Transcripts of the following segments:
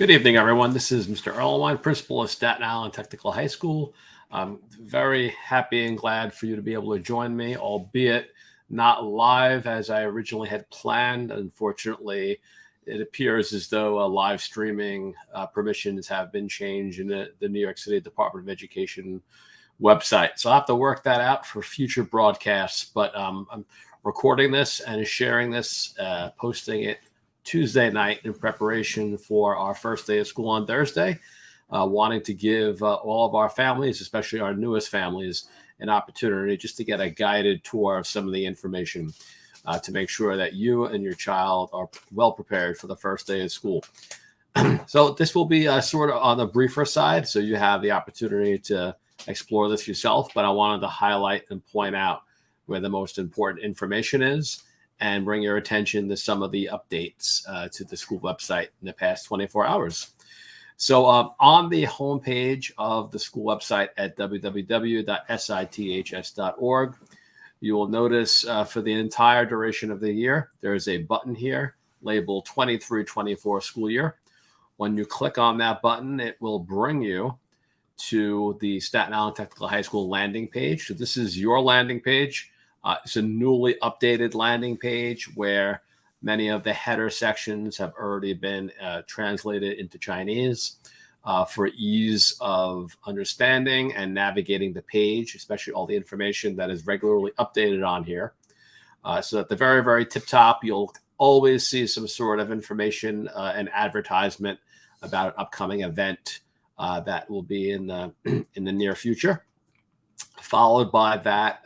Good evening, everyone. This is Mr. Erlenwein, principal of Staten Island Technical High School. I'm very happy and glad for you to be able to join me, albeit not live as I originally had planned. Unfortunately, it appears as though live streaming permissions have been changed in the New York City Department of Education website. So I'll have to work that out for future broadcasts, but I'm recording this and sharing this, posting it Tuesday night in preparation for our first day of school on Thursday, wanting to give all of our families, especially our newest families, an opportunity just to get a guided tour of some of the information to make sure that you and your child are well prepared for the first day of school. So this will be sort of on the briefer side, so you have the opportunity to explore this yourself, but I wanted to highlight and point out where the most important information is and bring your attention to some of the updates to the school website in the past 24 hours. So on the homepage of the school website at www.siths.org, you will notice for the entire duration of the year, there is a button here labeled 23-24 school year. When you click on that button, it will bring you to the Staten Island Technical High School landing page. So this is your landing page. It's a newly updated landing page where many of the header sections have already been translated into Chinese for ease of understanding and navigating the page, especially all the information that is regularly updated on here. So at the very, very tip top, you'll always see some sort of information and advertisement about an upcoming event that will be in the near future. Followed by that,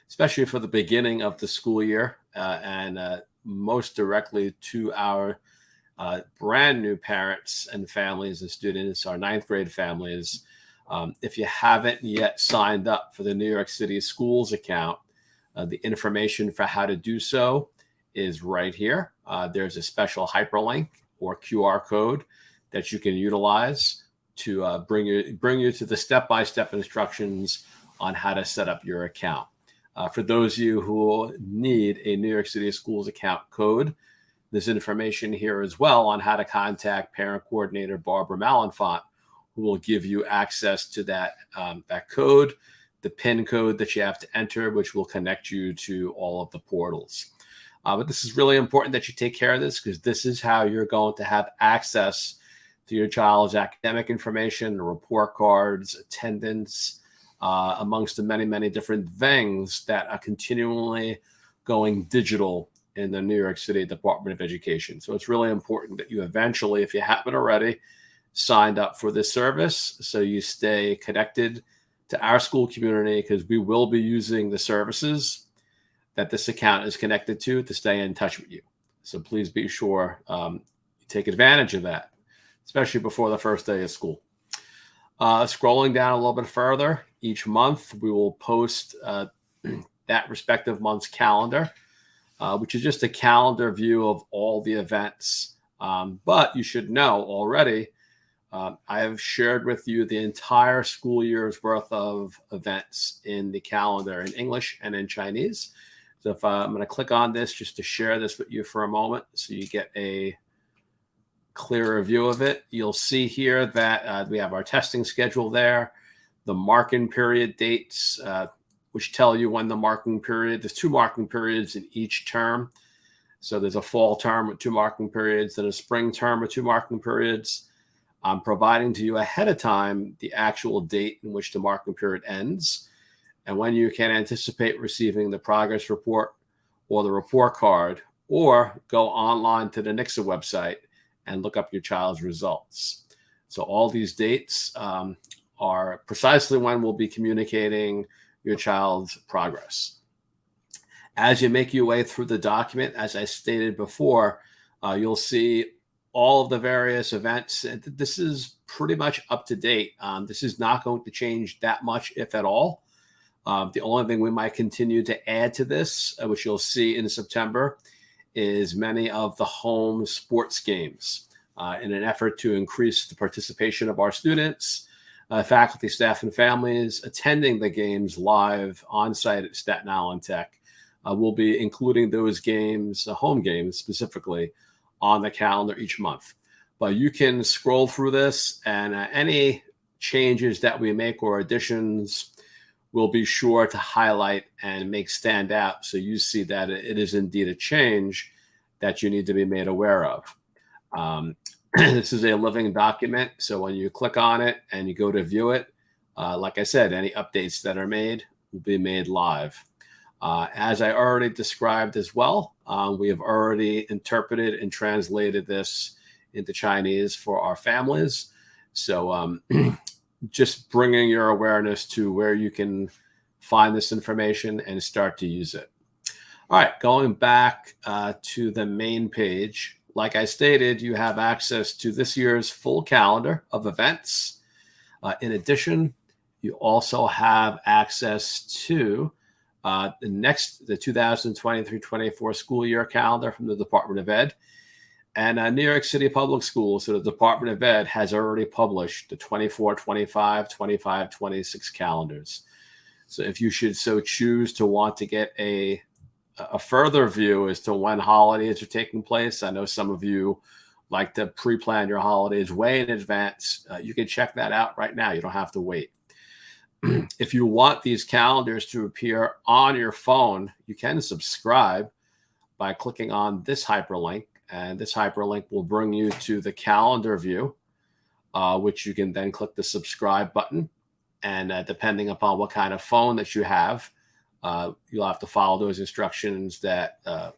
especially for the beginning of the school year and most directly to our brand new parents and families and students, our ninth grade families. If you haven't yet signed up for the New York City Schools account, the information for how to do so is right here. There's a special hyperlink or QR code that you can utilize to bring you to the step-by-step instructions on how to set up your account. For those of you who need a New York City Schools account code, there's information here as well on how to contact parent coordinator Barbara Malenfant, who will give you access to that code, the PIN code that you have to enter, which will connect you to all of the portals. But this is really important that you take care of this because this is how you're going to have access to your child's academic information, report cards, attendance, amongst the many, many different things that are continually going digital in the New York City Department of Education. So it's really important that you eventually, if you haven't already, signed up for this service so you stay connected to our school community because we will be using the services that this account is connected to stay in touch with you. So please be sure you take advantage of that, especially before the first day of school. Scrolling down a little bit further, each month we will post that respective month's calendar, which is just a calendar view of all the events. But you should know already, I have shared with you the entire school year's worth of events in the calendar in English and in Chinese. So if I'm going to click on this just to share this with you for a moment so you get a clearer view of it. You'll see here that we have our testing schedule there, the marking period dates, which tell you when the marking period, there's 2 marking periods in each term. So there's a fall term with 2 marking periods, then a spring term with 2 marking periods. I'm providing to you ahead of time the actual date in which the marking period ends and when you can anticipate receiving the progress report or the report card, or go online to the NICSA website and look up your child's results. So all these dates are precisely when we'll be communicating your child's progress. As you make your way through the document, as I stated before, you'll see all of the various events. This is pretty much up to date. This is not going to change that much, if at all. The only thing we might continue to add to this, which you'll see in September, is many of the home sports games in an effort to increase the participation of our students, faculty, staff, and families attending the games live on site at Staten Island Tech. We'll be including those games, home games specifically, on the calendar each month. But you can scroll through this, and any changes that we make or additions we'll be sure to highlight and make stand out so you see that it is indeed a change that you need to be made aware of. This is a living document, so when you click on it and you go to view it, like I said, any updates that are made will be made live. As I already described as well, we have already interpreted and translated this into Chinese for our families. So just bringing your awareness to where you can find this information and start to use it. All right, going back to the main page, like I stated, you have access to this year's full calendar of events. In addition, you also have access to the 2023-24 school year calendar from the Department of Ed. And New York City Public Schools, so the Department of Ed has already published the 24-25, 25-26 calendars. So if you should so choose to want to get a further view as to when holidays are taking place, I know some of you like to pre-plan your holidays way in advance. You can check that out right now. You don't have to wait. If you want these calendars to appear on your phone, you can subscribe by clicking on this hyperlink. And this hyperlink will bring you to the calendar view, which you can then click the subscribe button. And depending upon what kind of phone that you have, you'll have to follow those instructions that are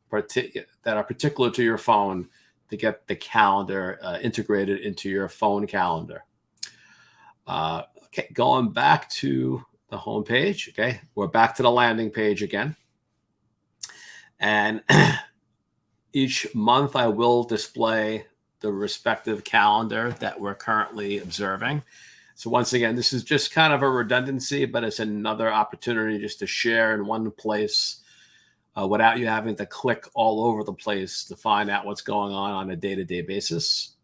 particular to your phone to get the calendar integrated into your phone calendar. Okay, going back to the home page. Okay, we're back to the landing page again. And each month I will display the respective calendar that we're currently observing. So once again, this is just kind of a redundancy, but it's another opportunity just to share in one place without you having to click all over the place to find out what's going on a day-to-day basis.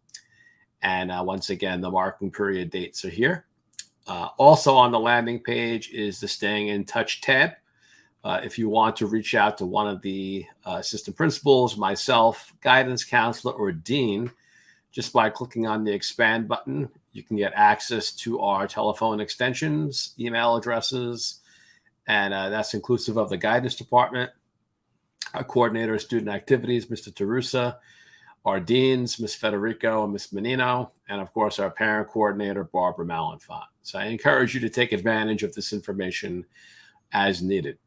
And once again, the marking period dates are here. Also on the landing page is the Staying in Touch tab. If you want to reach out to one of the assistant principals, myself, guidance counselor, or dean, just by clicking on the expand button, you can get access to our telephone extensions, email addresses, and that's inclusive of the guidance department, our coordinator of student activities, Mr. Tarusa, our deans, Ms. Federico and Ms. Menino, and of course, our parent coordinator, Barbara Malenfant. So I encourage you to take advantage of this information as needed.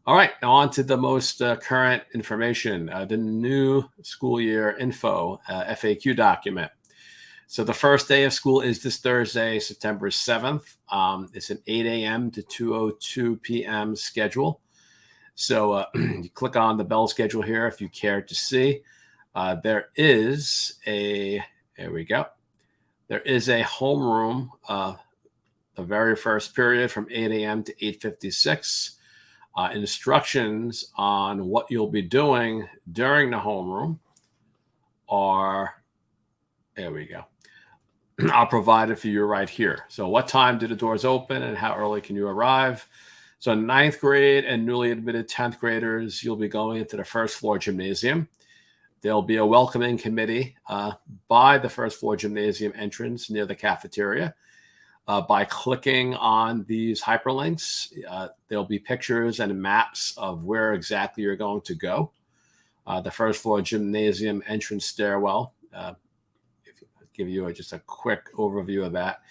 All right, now on to the most current information, the new school year info FAQ document. So the first day of school is this Thursday, September 7th. It's an 8 a.m. to 2:02 p.m. schedule. So you click on the bell schedule here if you care to see. There is a homeroom, the very first period from 8 a.m. to 8:56. Instructions on what you'll be doing during the homeroom are, I'll provide it for you right here. So what time do the doors open and how early can you arrive? So 9th grade and newly admitted 10th graders, you'll be going into the first floor gymnasium. There'll be a welcoming committee by the first floor gymnasium entrance near the cafeteria. By clicking on these hyperlinks, there'll be pictures and maps of where exactly you're going to go. The first floor gymnasium entrance stairwell. If I give you just a quick overview of that,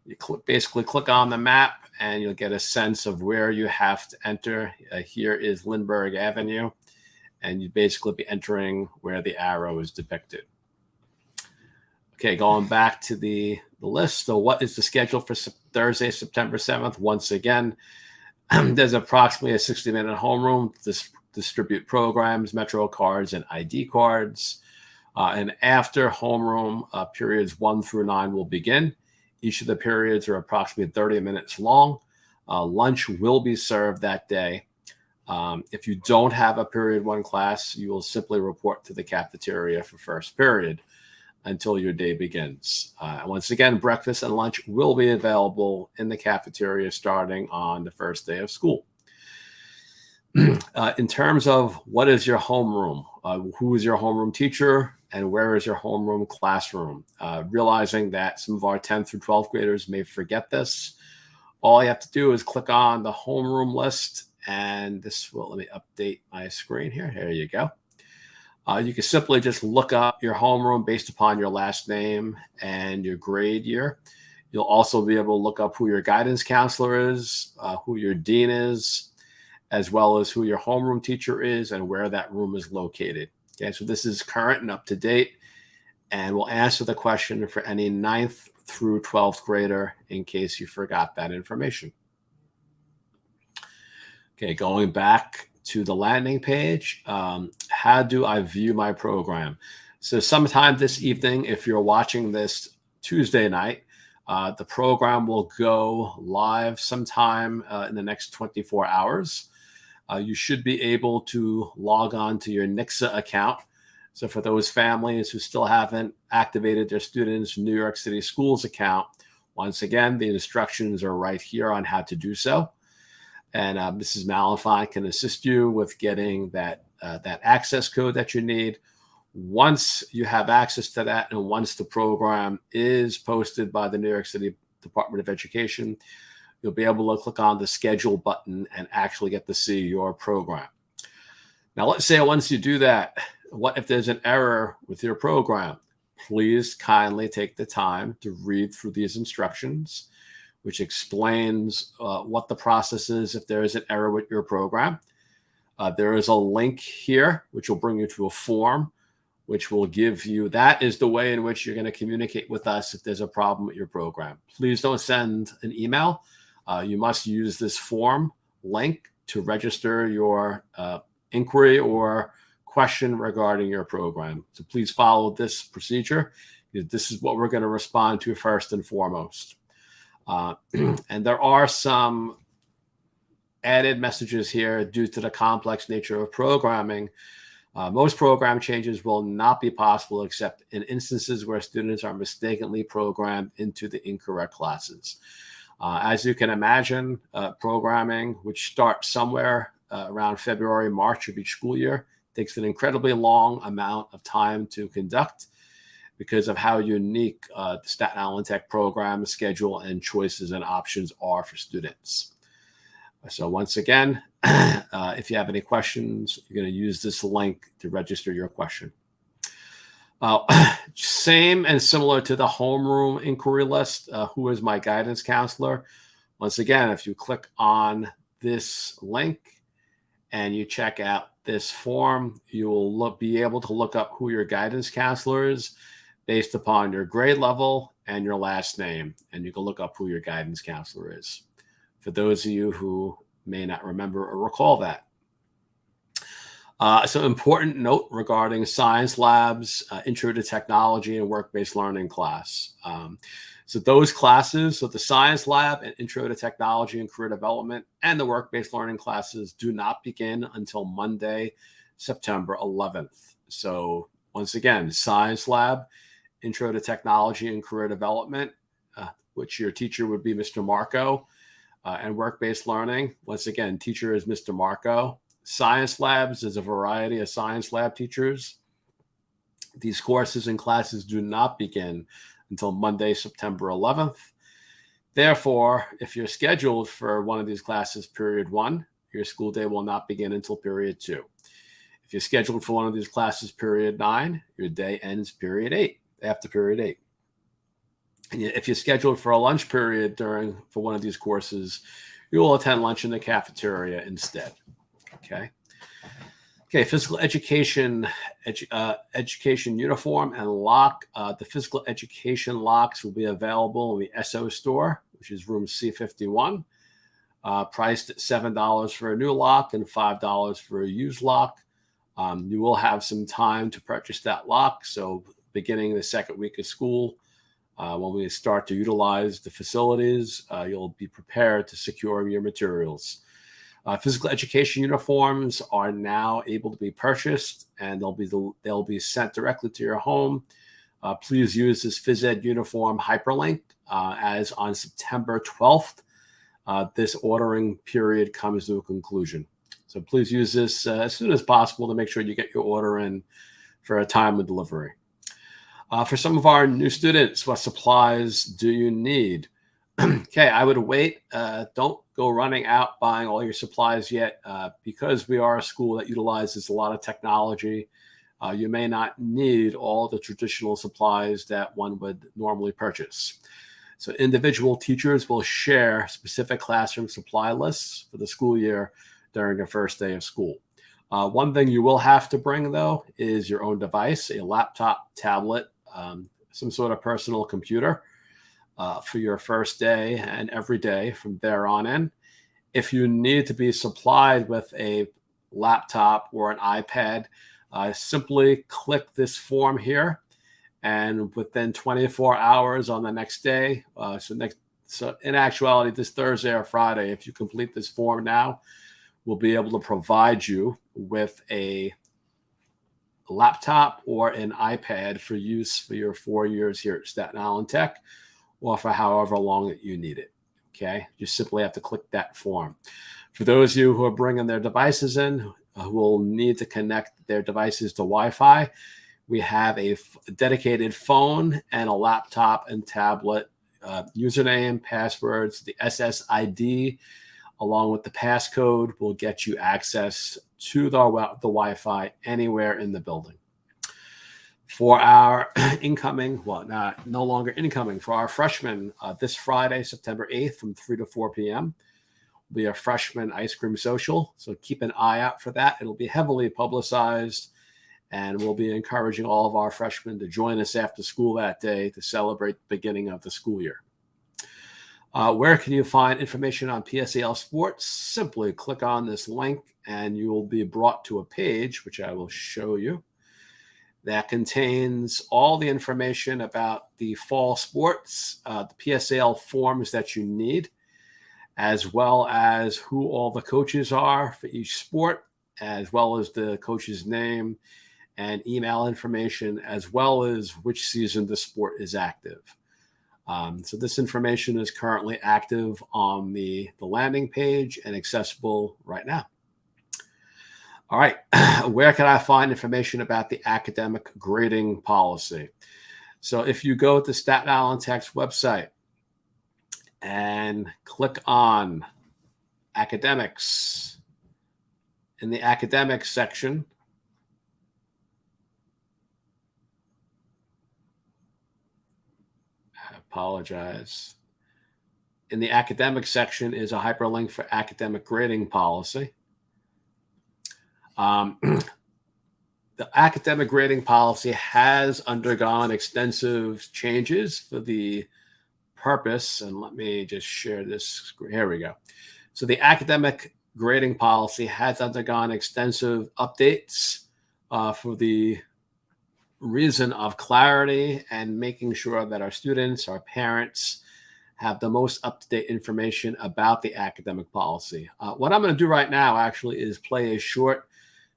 you basically click on the map and you'll get a sense of where you have to enter. Here is Lindbergh Avenue, and you basically be entering where the arrow is depicted. Okay, going back to the list. So what is the schedule for Thursday, September 7th? Once again, there's approximately a 60-minute homeroom to distribute programs, Metro cards, and ID cards. And after homeroom, periods 1 through 9 will begin. Each of the periods are approximately 30 minutes long. Lunch will be served that day. If you don't have a period 1 class, you will simply report to the cafeteria for first period until your day begins. Once again, breakfast and lunch will be available in the cafeteria starting on the first day of school. In terms of what is your homeroom, who is your homeroom teacher, and where is your homeroom classroom? Realizing that some of our 10th through 12th graders may forget this, all you have to do is click on the homeroom list, and this will, let me update my screen here. Here you go. You can simply just look up your homeroom based upon your last name and your grade year. You'll also be able to look up who your guidance counselor is, who your dean is, as well as who your homeroom teacher is and where that room is located. Okay, so this is current and up to date, and we'll answer the question for any 9th through 12th grader in case you forgot that information. Okay, going back to the landing page, how do I view my program? So sometime this evening, if you're watching this Tuesday night, the program will go live sometime in the next 24 hours. You should be able to log on to your NICSA account. So for those families who still haven't activated their Students New York City Schools account, once again, the instructions are right here on how to do so. And Mrs. Malenfant can assist you with getting that access code that you need. Once you have access to that, and once the program is posted by the New York City Department of Education, you'll be able to click on the schedule button and actually get to see your program. Now, let's say once you do that, what if there's an error with your program? Please kindly take the time to read through these instructions, which explains what the process is if there is an error with your program. There is a link here, which will bring you to a form, which will give you, that is the way in which you're going to communicate with us if there's a problem with your program. Please don't send an email. You must use this form link to register your inquiry or question regarding your program. So please follow this procedure. This is what we're going to respond to first and foremost. And there are some added messages here due to the complex nature of programming. Most program changes will not be possible except in instances where students are mistakenly programmed into the incorrect classes. As you can imagine, programming, which starts somewhere around February, March of each school year, takes an incredibly long amount of time to conduct because of how unique the Staten Island Tech program schedule and choices and options are for students. So once again, if you have any questions, you're going to use this link to register your question. Same and similar to the homeroom inquiry list, who is my guidance counselor? Once again, if you click on this link and you check out this form, you will be able to look up who your guidance counselor is based upon your grade level and your last name. And you can look up who your guidance counselor is, for those of you who may not remember or recall that. So important note regarding science labs, intro to technology and work-based learning class. So those classes, so the science lab and intro to technology and career development and the work-based learning classes do not begin until Monday, September 11th. So once again, science lab, intro to technology and career development, which your teacher would be Mr. Marco, and work-based learning. Once again, teacher is Mr. Marco. Science labs is a variety of science lab teachers. These courses and classes do not begin until Monday, September 11th. Therefore, if you're scheduled for one of these classes, period 1, your school day will not begin until period 2. If you're scheduled for one of these classes, period 9, your day ends period 8, after period 8. And if you're scheduled for a lunch period for one of these courses, you will attend lunch in the cafeteria instead. Okay, physical education, education uniform and lock. The physical education locks will be available in the SO store, which is room C51, priced at $7 for a new lock and $5 for a used lock. You will have some time to purchase that lock. So beginning the second week of school, when we start to utilize the facilities, you'll be prepared to secure your materials. Physical education uniforms are now able to be purchased, and they'll be sent directly to your home. Please use this phys ed uniform hyperlink, as on September 12th, this ordering period comes to a conclusion. So please use this as soon as possible to make sure you get your order in for a timely delivery. For some of our new students, what supplies do you need? Okay, I would wait. Don't go running out buying all your supplies yet, because we are a school that utilizes a lot of technology. You may not need all the traditional supplies that one would normally purchase. So individual teachers will share specific classroom supply lists for the school year during the first day of school. One thing you will have to bring, though, is your own device, a laptop, tablet, some sort of personal computer for your first day and every day from there on in. If you need to be supplied with a laptop or an iPad, simply click this form here, and within 24 hours on the next day, so in actuality, this Thursday or Friday, if you complete this form now, we'll be able to provide you with a laptop or an iPad for use for your 4 years here at Staten Island Tech, or for however long that you need it. Okay, you simply have to click that form. For those of you who are bringing their devices in, who will need to connect their devices to Wi-Fi, we have a dedicated phone and a laptop and tablet, username, passwords, the SSID, along with the passcode will get you access to the Wi-Fi anywhere in the building. For our incoming, no longer incoming, for our freshmen, this Friday, September 8th from 3 to 4 p.m., will be a freshman ice cream social. So keep an eye out for that. It'll be heavily publicized, and we'll be encouraging all of our freshmen to join us after school that day to celebrate the beginning of the school year. Where can you find information on PSAL sports? Simply click on this link and you will be brought to a page, which I will show you, that contains all the information about the fall sports, the PSAL forms that you need, as well as who all the coaches are for each sport, as well as the coach's name and email information, as well as which season the sport is active. So this information is currently active on the landing page and accessible right now. All right, where can I find information about the academic grading policy? So if you go to Staten Island Tech's website and click on academics, in the academics section, I apologize. In the academic section is a hyperlink for academic grading policy. The academic grading policy has undergone extensive changes for the purpose, and let me just share this. Here we go. So the academic grading policy has undergone extensive updates for the reason of clarity and making sure that our students, our parents, have the most up-to-date information about the academic policy. What I'm going to do right now actually is play a short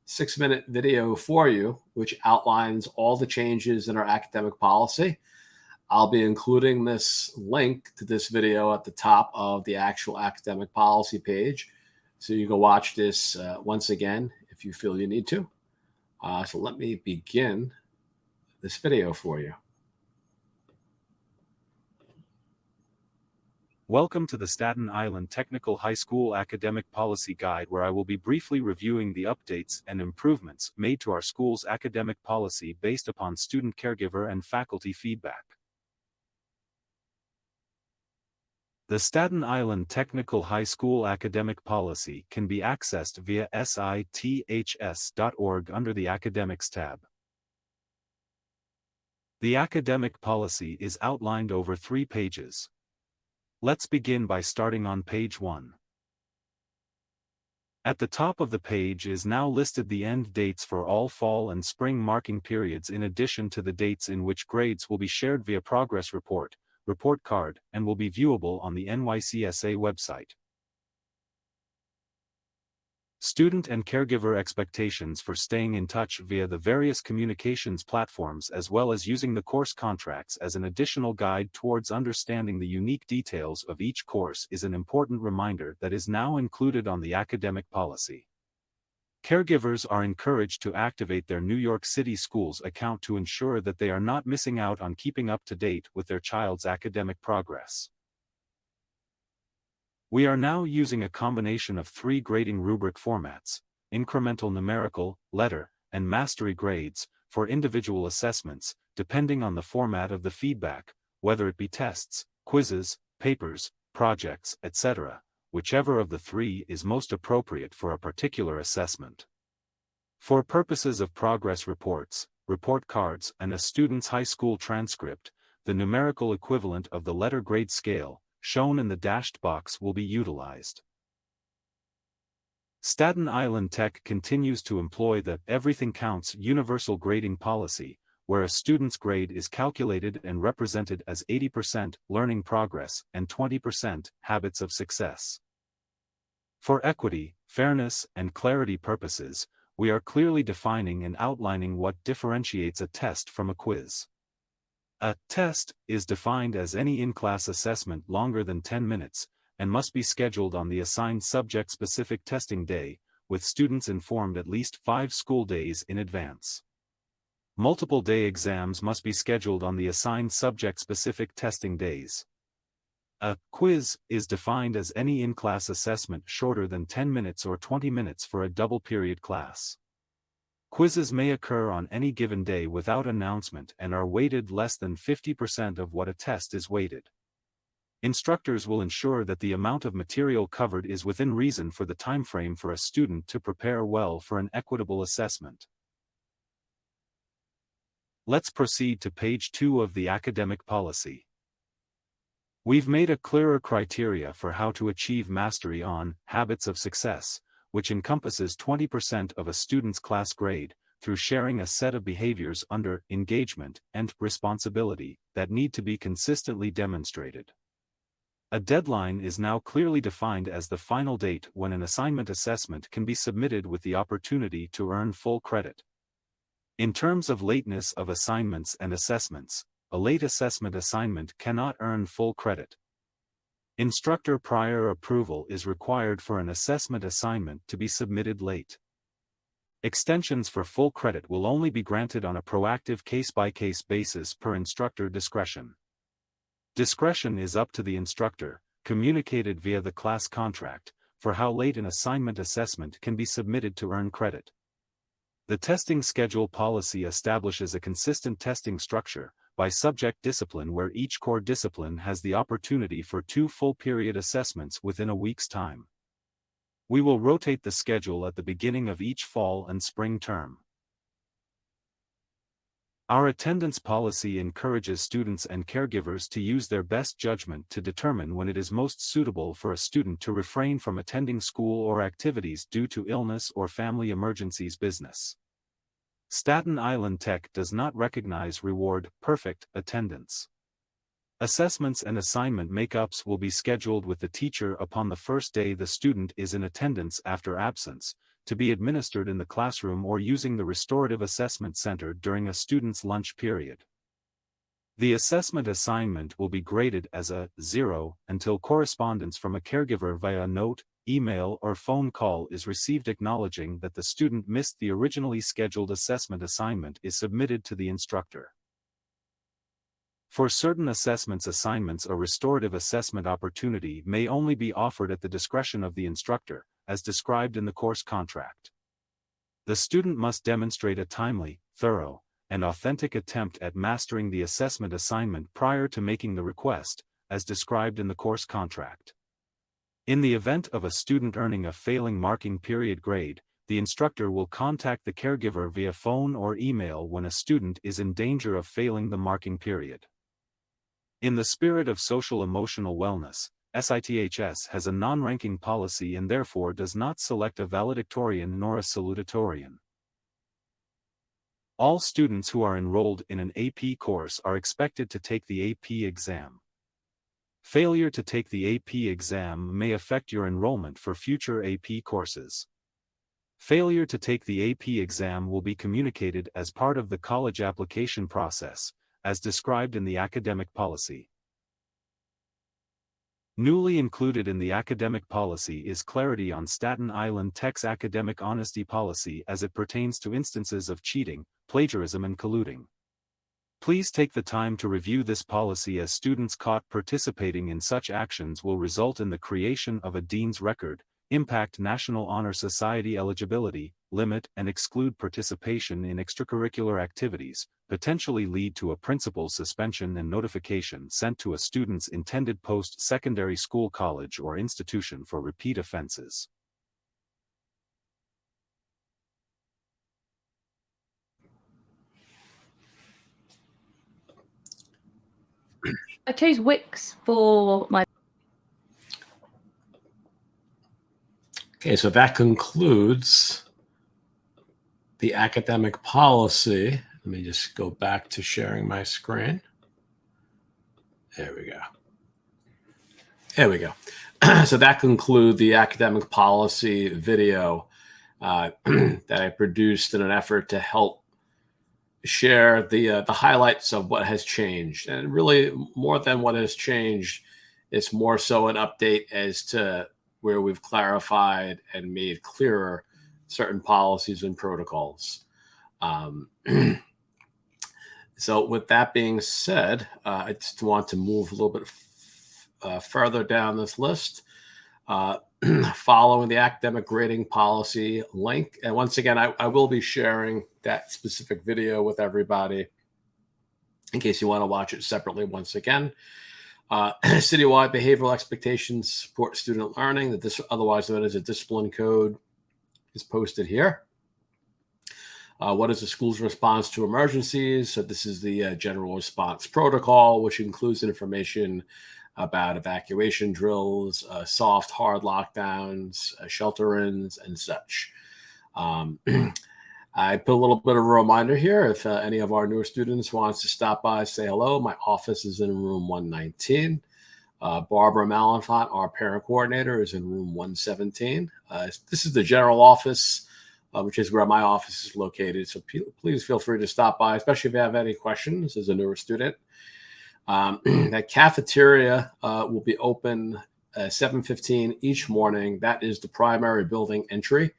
6-minute video for you, which outlines all the changes in our academic policy. I'll be including this link to this video at the top of the actual academic policy page. So you can watch this once again if you feel you need to. So let me begin this video for you. Welcome to the Staten Island Technical High School Academic Policy Guide, where I will be briefly reviewing the updates and improvements made to our school's academic policy based upon student, caregiver, and faculty feedback. The Staten Island Technical High School Academic Policy can be accessed via SITHS.org under the Academics tab. The academic policy is outlined over 3 pages. Let's begin by starting on page 1. At the top of the page is now listed the end dates for all fall and spring marking periods, in addition to the dates in which grades will be shared via progress report card, and will be viewable on the NYCSA website. Student and caregiver expectations for staying in touch via the various communications platforms, as well as using the course contracts as an additional guide towards understanding the unique details of each course, is an important reminder that is now included on the academic policy. Caregivers are encouraged to activate their New York City Schools account to ensure that they are not missing out on keeping up to date with their child's academic progress. We are now using a combination of 3 grading rubric formats: incremental numerical, letter, and mastery grades, for individual assessments, depending on the format of the feedback, whether it be tests, quizzes, papers, projects, etc., whichever of the 3 is most appropriate for a particular assessment. For purposes of progress reports, report cards, and a student's high school transcript, the numerical equivalent of the letter grade scale, shown in the dashed box, will be utilized. Staten Island Tech continues to employ the "everything counts" universal grading policy, where a student's grade is calculated and represented as 80% learning progress and 20% habits of success. For equity, fairness, and clarity purposes, we are clearly defining and outlining what differentiates a test from a quiz. A test is defined as any in-class assessment longer than 10 minutes, and must be scheduled on the assigned subject-specific testing day, with students informed at least 5 school days in advance. Multiple day exams must be scheduled on the assigned subject-specific testing days. A quiz is defined as any in-class assessment shorter than 10 minutes or 20 minutes for a double-period class. Quizzes may occur on any given day without announcement and are weighted less than 50% of what a test is weighted. Instructors will ensure that the amount of material covered is within reason for the time frame for a student to prepare well for an equitable assessment. Let's proceed to page 2 of the academic policy. We've made a clearer criteria for how to achieve mastery on habits of success, which encompasses 20% of a student's class grade, through sharing a set of behaviors under engagement and responsibility that need to be consistently demonstrated. A deadline is now clearly defined as the final date when an assignment assessment can be submitted with the opportunity to earn full credit. In terms of lateness of assignments and assessments, a late assessment assignment cannot earn full credit. Instructor prior approval is required for an assessment assignment to be submitted late. Extensions for full credit will only be granted on a proactive case-by-case basis per instructor discretion. Discretion is up to the instructor, communicated via the class contract, for how late an assignment assessment can be submitted to earn credit. The testing schedule policy establishes a consistent testing structure, by subject discipline, where each core discipline has the opportunity for 2 full-period assessments within a week's time. We will rotate the schedule at the beginning of each fall and spring term. Our attendance policy encourages students and caregivers to use their best judgment to determine when it is most suitable for a student to refrain from attending school or activities due to illness or family emergencies. Business. Staten Island Tech does not recognize reward perfect attendance. Assessments and assignment makeups will be scheduled with the teacher upon the first day the student is in attendance after absence, to be administered in the classroom or using the Restorative Assessment Center during a student's lunch period. The assessment assignment will be graded as a 0 until correspondence from a caregiver via note, email, or phone call is received acknowledging that the student missed the originally scheduled assessment assignment is submitted to the instructor. For certain assessments, assignments or restorative assessment opportunity may only be offered at the discretion of the instructor, as described in the course contract. The student must demonstrate a timely, thorough, and authentic attempt at mastering the assessment assignment prior to making the request, as described in the course contract. In the event of a student earning a failing marking period grade, the instructor will contact the caregiver via phone or email when a student is in danger of failing the marking period. In the spirit of social-emotional wellness, SITHS has a non-ranking policy and therefore does not select a valedictorian nor a salutatorian. All students who are enrolled in an AP course are expected to take the AP exam. Failure to take the AP exam may affect your enrollment for future AP courses. Failure to take the AP exam will be communicated as part of the college application process, as described in the academic policy. Newly included in the academic policy is clarity on Staten Island Tech's academic honesty policy as it pertains to instances of cheating, plagiarism and colluding. Please take the time to review this policy, as students caught participating in such actions will result in the creation of a dean's record, impact National Honor Society eligibility, limit and exclude participation in extracurricular activities, potentially lead to a principal's suspension and notification sent to a student's intended post-secondary school, college or institution for repeat offenses. I chose Wix for my... Okay, so that concludes the academic policy. Let me just go back to sharing my screen. There we go. There we go. So that concludes the academic policy video that I produced in an effort to help share the highlights of what has changed. And really, more than what has changed, it's more so an update as to where we've clarified and made clearer certain policies and protocols. So with that being said, I just want to move a little bit further down this list. Following the academic grading policy link. And once again, I will be sharing that specific video with everybody in case you want to watch it separately once again. Citywide behavioral expectations support student learning, otherwise known as a discipline code, is posted here. What is the school's response to emergencies? So this is the general response protocol, which includes information about evacuation drills, soft, hard lockdowns, shelter-ins, and such. I put a little bit of a reminder here. If any of our newer students wants to stop by, say hello, my office is in room 119. Barbara Malenfant, our parent coordinator, is in room 117. This is the general office, which is where my office is located. So please feel free to stop by, especially if you have any questions as a newer student. That cafeteria will be open at 7:15 each morning. That is the primary building entry.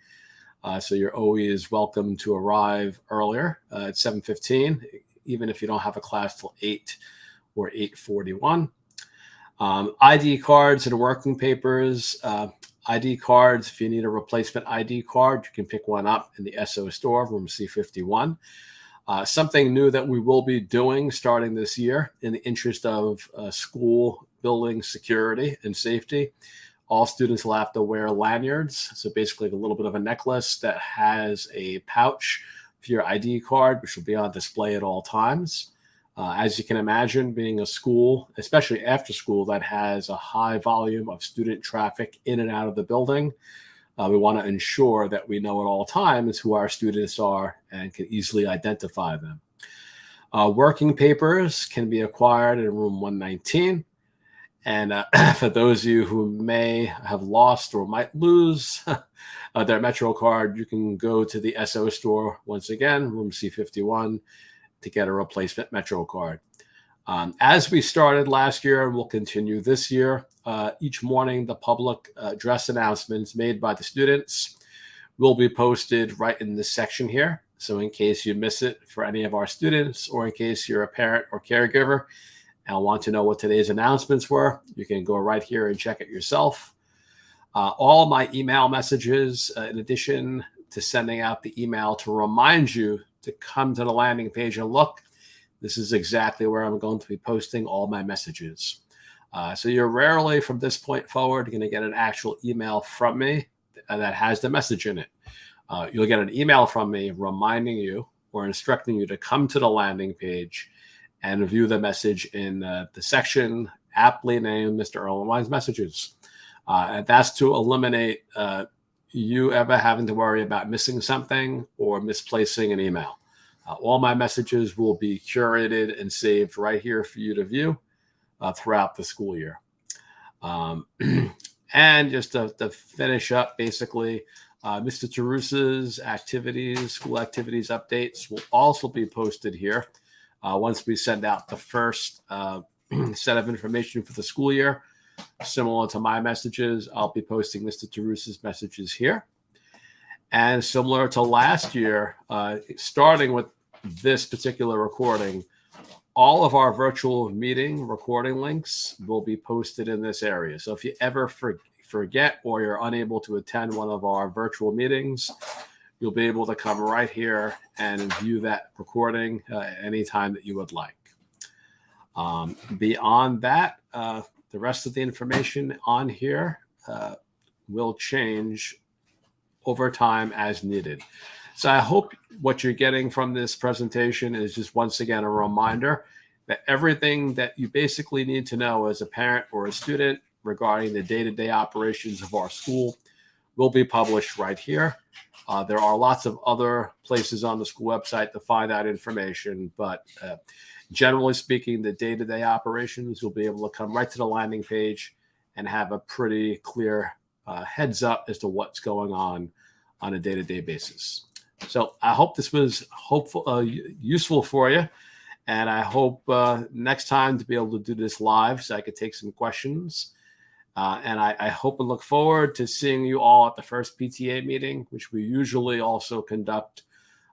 So you're always welcome to arrive earlier at 7:15, even if you don't have a class till 8 or 8:41. ID cards and working papers. ID cards, if you need a replacement ID card, you can pick one up in the SO store, room C51. Something new that we will be doing starting this year in the interest of school building security and safety. All students will have to wear lanyards. So basically a little bit of a necklace that has a pouch for your ID card, which will be on display at all times. As you can imagine, being a school, especially after school, that has a high volume of student traffic in and out of the building, we want to ensure that we know at all times who our students are and can easily identify them. Working papers can be acquired in room 119. And for those of you who may have lost or might lose their Metro card, you can go to the SO store, once again, room C51, to get a replacement Metro card. As we started last year, we'll continue this year. Each morning, the public address announcements made by the students will be posted right in this section here. So in case you miss it for any of our students, or in case you're a parent or caregiver and want to know what today's announcements were, you can go right here and check it yourself. All my email messages, in addition to sending out the email to remind you to come to the landing page and look, this is exactly where I'm going to be posting all my messages. So you're rarely from this point forward going to get an actual email from me that has the message in it. You'll get an email from me reminding you or instructing you to come to the landing page and review the message in the section aptly named Mr. Erlenwein's messages. And that's to eliminate you ever having to worry about missing something or misplacing an email. All my messages will be curated and saved right here for you to view throughout the school year. And just to finish up, basically, Mr. Terusa's activities, school activities updates will also be posted here once we send out the first set of information for the school year. Similar to my messages, I'll be posting Mr. Terusa's messages here. And similar to last year, starting with this particular recording, all of our virtual meeting recording links will be posted in this area. So if you ever forget or you're unable to attend one of our virtual meetings, you'll be able to come right here and view that recording anytime that you would like. Beyond that, the rest of the information on here will change over time as needed. So I hope what you're getting from this presentation is just once again a reminder that everything that you basically need to know as a parent or a student regarding the day-to-day operations of our school will be published right here. There are lots of other places on the school website to find out information, but generally speaking, the day-to-day operations, you'll be able to come right to the landing page and have a pretty clear heads up as to what's going on a day-to-day basis. So I hope this was useful for you. And I hope next time to be able to do this live so I could take some questions. And I hope and look forward to seeing you all at the first PTA meeting, which we usually also conduct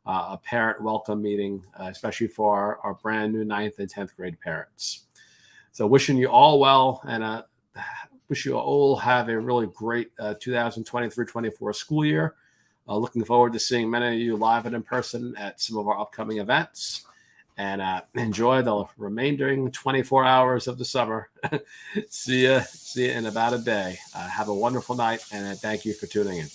a parent welcome meeting, especially for our brand new 9th and 10th grade parents. So wishing you all well, and wish you all have a really great 2023-24 school year. Looking forward to seeing many of you live and in person at some of our upcoming events. And enjoy the remaining 24 hours of the summer. See you in about a day. Have a wonderful night, and thank you for tuning in.